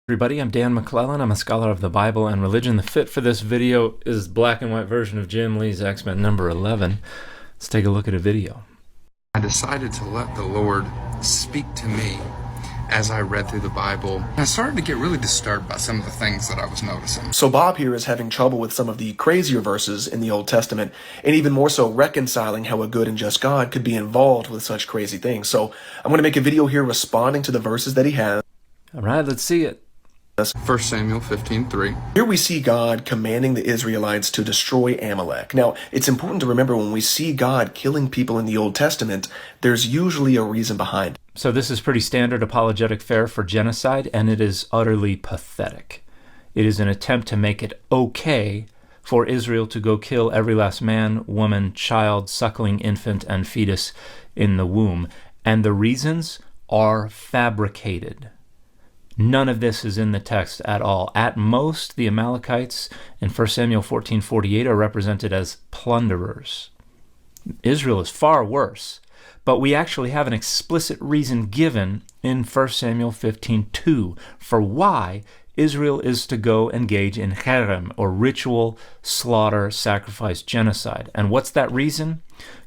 Everybody, I'm Dan McClellan. I'm a scholar of the Bible and religion. The fit for this video is black and white version of Jim Lee's X-Men number 11. Let's take a look at a video. I decided to let the Lord speak to me as I read through the Bible. I started to get really disturbed by some of the things that I was noticing. So Bob here is having trouble with some of the crazier verses in the Old Testament, and even more so reconciling how a good and just God could be involved with such crazy things. So I'm going to make a video here responding to the verses that he has. All right, let's see it. 1 Samuel 15:3. Here we see God commanding the Israelites to destroy Amalek. Now, it's important to remember when we see God killing people in the Old Testament, there's usually a reason behind it. So this is pretty standard apologetic fare for genocide, and it is utterly pathetic. It is an attempt to make it okay for Israel to go kill every last man, woman, child, suckling infant, and fetus in the womb. And the reasons are fabricated. None of this is in the text at all. At most, the Amalekites in 1 Samuel 14:48 are represented as plunderers. Israel is far worse, but we actually have an explicit reason given in 1 Samuel 15:2 for why Israel is to go engage in cherem, or ritual slaughter, sacrifice, genocide. And what's that reason?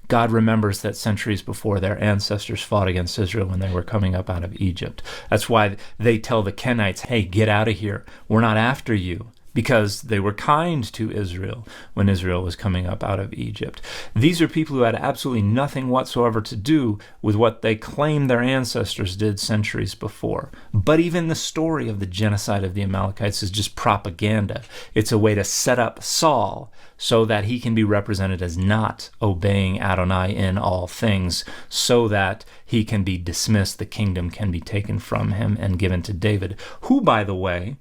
God remembers that centuries before their ancestors fought against Israel when they were coming up out of Egypt. That's why they tell the Kenites, hey, get out of here. We're not after you, because they were kind to Israel when Israel was coming up out of Egypt. These are people who had absolutely nothing whatsoever to do with what they claim their ancestors did centuries before. But even the story of the genocide of the Amalekites is just propaganda. It's a way to set up Saul so that he can be represented as not obeying Adonai in all things, so that he can be dismissed, the kingdom can be taken from him and given to David, who, by the way,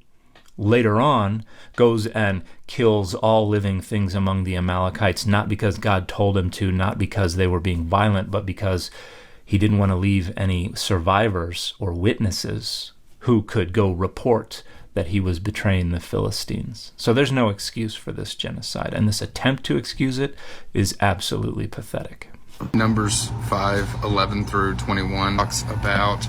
later on goes and kills all living things among the Amalekites, not because God told him to, not because they were being violent, but because he didn't want to leave any survivors or witnesses who could go report that he was betraying the Philistines. So there's no excuse for this genocide, and this attempt to excuse it is absolutely pathetic. Numbers 5:11 through 21 talks about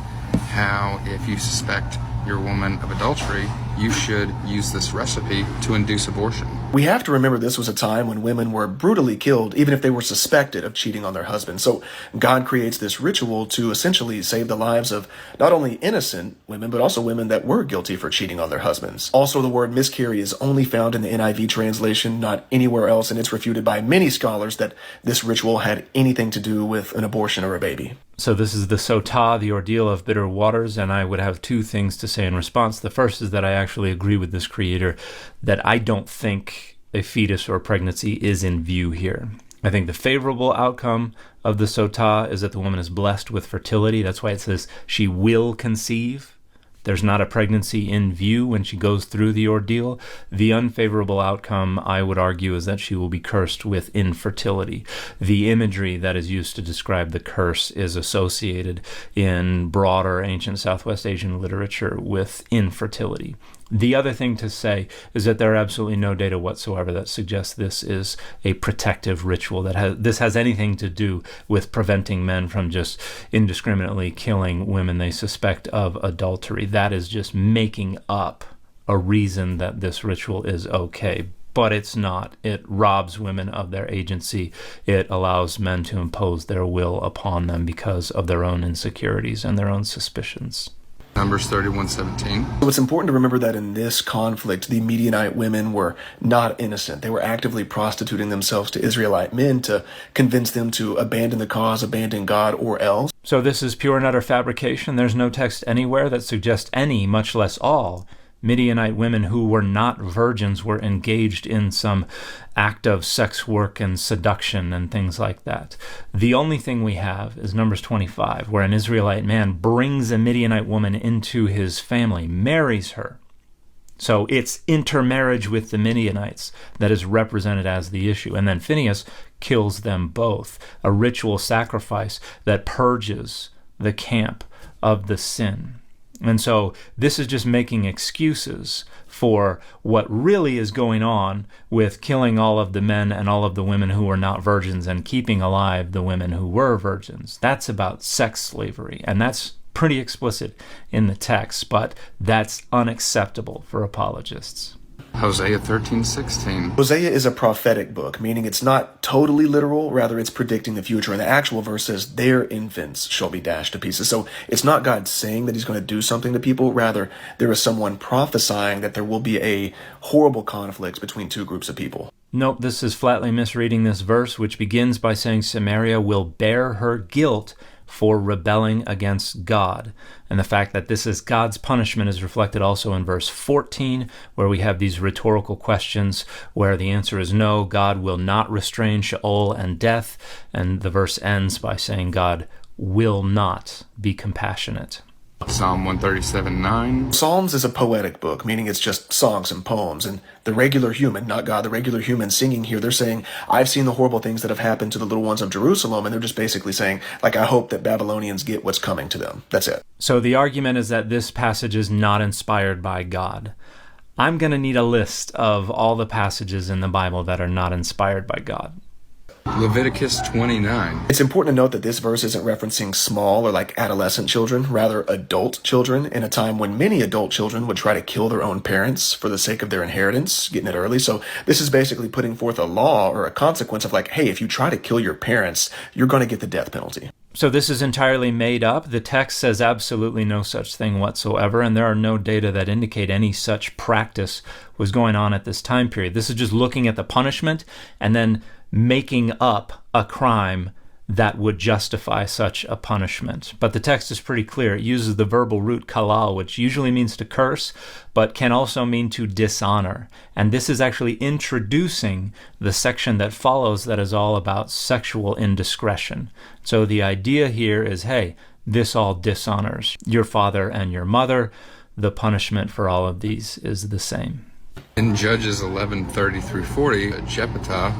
how if you suspect your woman of adultery, you should use this recipe to induce abortion. We have to remember this was a time when women were brutally killed, even if they were suspected of cheating on their husband. So God creates this ritual to essentially save the lives of not only innocent women, but also women that were guilty for cheating on their husbands. Also, the word miscarry is only found in the NIV translation, not anywhere else, and it's refuted by many scholars that this ritual had anything to do with an abortion or a baby. So this is the sotah, the ordeal of bitter waters, and I would have two things to say in response. The first is that I actually agree with this creator that I don't think a fetus or pregnancy is in view here. I think the favorable outcome of the sotah is that the woman is blessed with fertility. That's why it says she will conceive. There's not a pregnancy in view when she goes through the ordeal. The unfavorable outcome, I would argue, is that she will be cursed with infertility. The imagery that is used to describe the curse is associated in broader ancient Southwest Asian literature with infertility. The other thing to say is that there are absolutely no data whatsoever that suggests this is a protective ritual, that this has anything to do with preventing men from just indiscriminately killing women they suspect of adultery. That is just making up a reason that this ritual is okay. But it's not. It robs women of their agency. It allows men to impose their will upon them because of their own insecurities and their own suspicions. Numbers 31:17. So it's important to remember that in this conflict, the Midianite women were not innocent. They were actively prostituting themselves to Israelite men to convince them to abandon the cause, abandon God, or else. So this is pure and utter fabrication. There's no text anywhere that suggests any, much less all, Midianite women who were not virgins were engaged in some act of sex work and seduction and things like that. The only thing we have is Numbers 25, where an Israelite man brings a Midianite woman into his family, marries her. So it's intermarriage with the Midianites that is represented as the issue. And then Phinehas kills them both, a ritual sacrifice that purges the camp of the sin. And so this is just making excuses for what really is going on with killing all of the men and all of the women who were not virgins and keeping alive the women who were virgins. That's about sex slavery, and that's pretty explicit in the text, but that's unacceptable for apologists. Hosea 13:16. Hosea is a prophetic book, meaning it's not totally literal, rather it's predicting the future. And the actual verse says, their infants shall be dashed to pieces. So it's not God saying that he's going to do something to people, rather there is someone prophesying that there will be a horrible conflict between two groups of people. Nope, this is flatly misreading this verse, which begins by saying Samaria will bear her guilt for rebelling against God. And the fact that this is God's punishment is reflected also in verse 14, where we have these rhetorical questions where the answer is no, God will not restrain Sheol and death. And the verse ends by saying God will not be compassionate. Psalm 137:9. Psalms is a poetic book, meaning it's just songs and poems. And the regular human, not God, the regular human singing here, they're saying, I've seen the horrible things that have happened to the little ones of Jerusalem. And they're just basically saying, like, I hope that Babylonians get what's coming to them. That's it. So the argument is that this passage is not inspired by God. I'm going to need a list of all the passages in the Bible that are not inspired by God. Leviticus 29. It's important to note that this verse isn't referencing small or like adolescent children, rather adult children, in a time when many adult children would try to kill their own parents for the sake of their inheritance, getting it early. So this is basically putting forth a law or a consequence of like, hey, if you try to kill your parents, you're going to get the death penalty. So this is entirely made up. The text says absolutely no such thing whatsoever, and there are no data that indicate any such practice was going on at this time period. This is just looking at the punishment and then making up a crime that would justify such a punishment. But the text is pretty clear. It uses the verbal root kalal, which usually means to curse, but can also mean to dishonor. And this is actually introducing the section that follows that is all about sexual indiscretion. So the idea here is, hey, this all dishonors your father and your mother. The punishment for all of these is the same. In Judges 11:30 through 40, Jephthah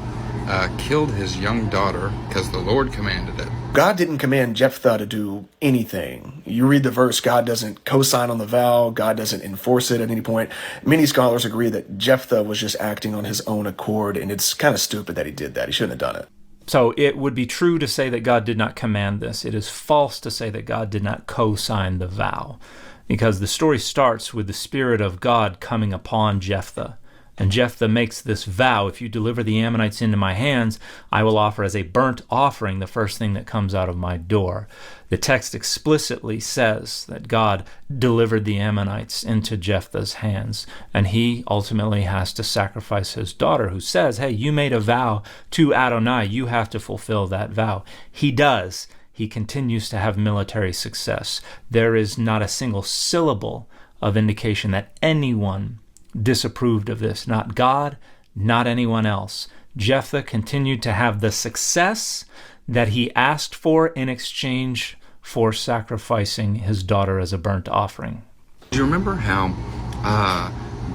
killed his young daughter because the Lord commanded it. God didn't command Jephthah to do anything. You read the verse, God doesn't co-sign on the vow, God doesn't enforce it at any point. Many scholars agree that Jephthah was just acting on his own accord, and it's kind of stupid that he did that. He shouldn't have done it. So it would be true to say that God did not command this. It is false to say that God did not co-sign the vow, because the story starts with the Spirit of God coming upon Jephthah. And Jephthah makes this vow, if you deliver the Ammonites into my hands, I will offer as a burnt offering the first thing that comes out of my door. The text explicitly says that God delivered the Ammonites into Jephthah's hands, and he ultimately has to sacrifice his daughter, who says, hey, you made a vow to Adonai, you have to fulfill that vow. He does. He continues to have military success. There is not a single syllable of indication that anyone disapproved of this, not God, not anyone else. Jephthah continued to have the success that he asked for in exchange for sacrificing his daughter as a burnt offering. Do you remember how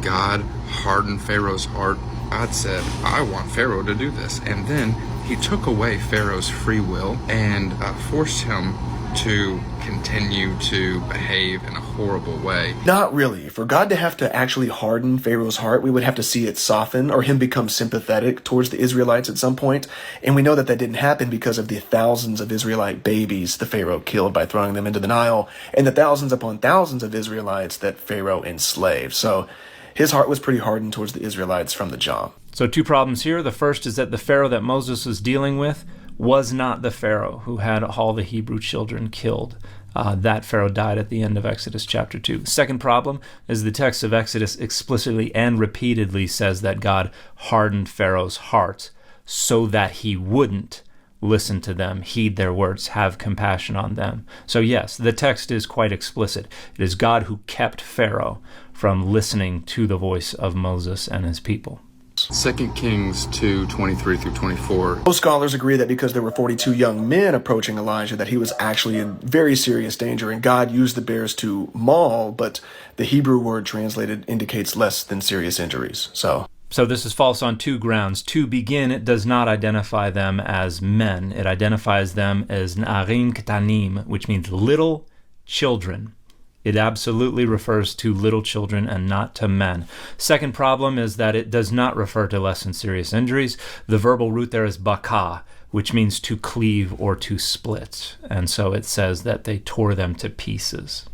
God hardened Pharaoh's heart? God said, I want Pharaoh to do this. And then he took away Pharaoh's free will and forced him to continue to behave in a horrible way. Not really. For God to have to actually harden Pharaoh's heart, we would have to see it soften or him become sympathetic towards the Israelites at some point. And we know that that didn't happen because of the thousands of Israelite babies the Pharaoh killed by throwing them into the Nile, and the thousands upon thousands of Israelites that Pharaoh enslaved. So his heart was pretty hardened towards the Israelites from the jump. So two problems here. The first is that the Pharaoh that Moses was dealing with was not the Pharaoh who had all the Hebrew children killed. That Pharaoh died at the end of Exodus chapter 2. Second problem is the text of Exodus explicitly and repeatedly says that God hardened Pharaoh's heart so that he wouldn't listen to them, heed their words, have compassion on them. So yes, the text is quite explicit. It is God who kept Pharaoh from listening to the voice of Moses and his people. 2 Kings 2:23 through 24. Most scholars agree that because there were 42 young men approaching Elijah, that he was actually in very serious danger, and God used the bears to maul, but the Hebrew word translated indicates less than serious injuries. So this is false on two grounds. To begin, it does not identify them as men. It identifies them as Na'arim Ketanim, which means little children. It absolutely refers to little children and not to men. Second problem is that it does not refer to less than serious injuries. The verbal root there is baka, which means to cleave or to split. And so it says that they tore them to pieces.